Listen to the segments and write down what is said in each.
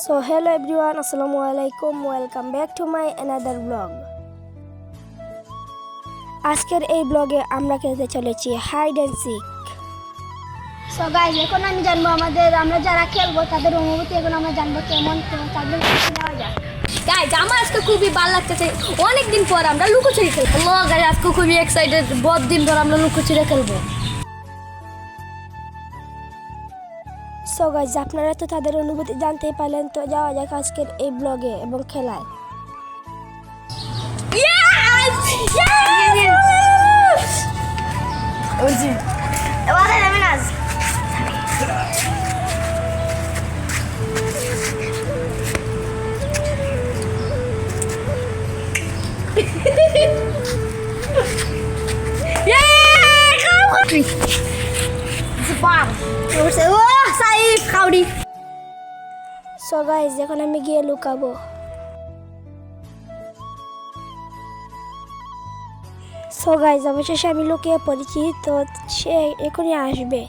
So hello everyone, assalamu alaikum, welcome back to my another vlog. আজকের এই ব্লগে আমরা খেলতে চলেছি hide and seek. So guys, এখন আমি জানবো আমরা যারা খেলবো তাদের অনুভূতি এখন আমরা জানবো কেমন তাদের নেওয়া যায়। গাইস, আমার আজকে খুবই ভালো লাগতেছে, অনেকদিন পর আমরা লুকোচুরি খেলবো। গাইস, আজকে খুবই এক্সাইটেড, বহুত দিন পর আমরা লুকোচুরি খেলবো। সো গাইস, আপনারা তো তাদের অনুভূতি জানতেই পারলেন, তো যাওয়া যাক আজকের এই ব্লগে এবং খেলায়। এবারে নেবেন আজ। সো গাইস, এখন আমি গিয়ে লুকাবো। সো গাইস, অবশেষে আমি লুকিয়ে পড়েছি, তো সে এখনই আসবে।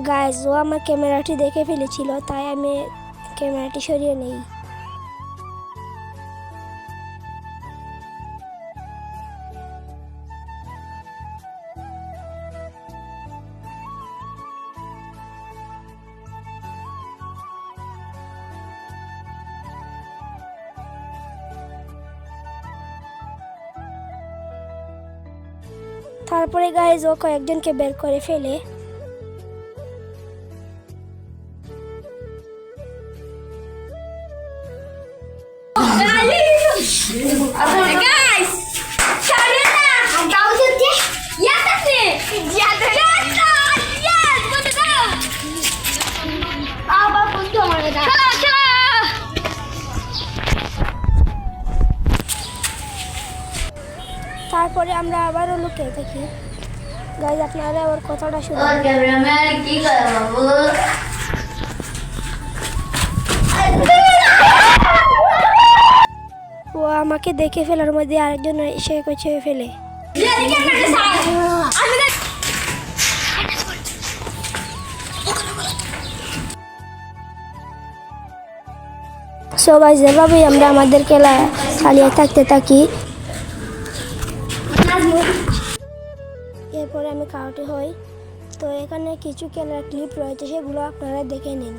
গাইস, ও আমার ক্যামেরাটি দেখে ফেলেছিল, তাই আমি ক্যামেরাটি সরিয়ে নেই। তারপরে গাইস, ও কয়েকজনকে বের করে ফেলে। তারপরে আমরা আবারও লুকিয়ে থাকি। গাইস, আপনারা ওর কথাটা শুনুন। ও আমাকে দেখে ফেলার মধ্যে আরেকজন এসে কচে ফেলে। সো গাইস, এভাবেই আমরা আমাদের খেলা চালিয়ে থাকতে থাকি। এরপরে আমি কাউটি হই। তো এখানে কিছু খেলার ক্লিপ রয়েছে, সেগুলো আপনারা দেখে নিন।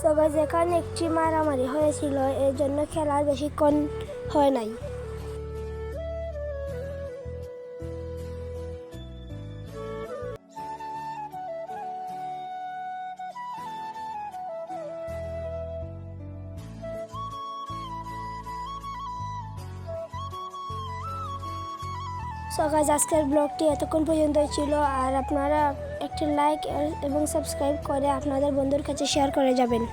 সবাই যেখানে একটি মারামারি হয়েছিল, এর জন্য খেলার বেশিক্ষণ হয় নাই। সো গাইস, আজকের ব্লগটি এতক্ষণ পর্যন্তই ছিল। আর আপনারা একটি লাইক এবং সাবস্ক্রাইব করে আপনাদের বন্ধুর কাছে শেয়ার করে যাবেন।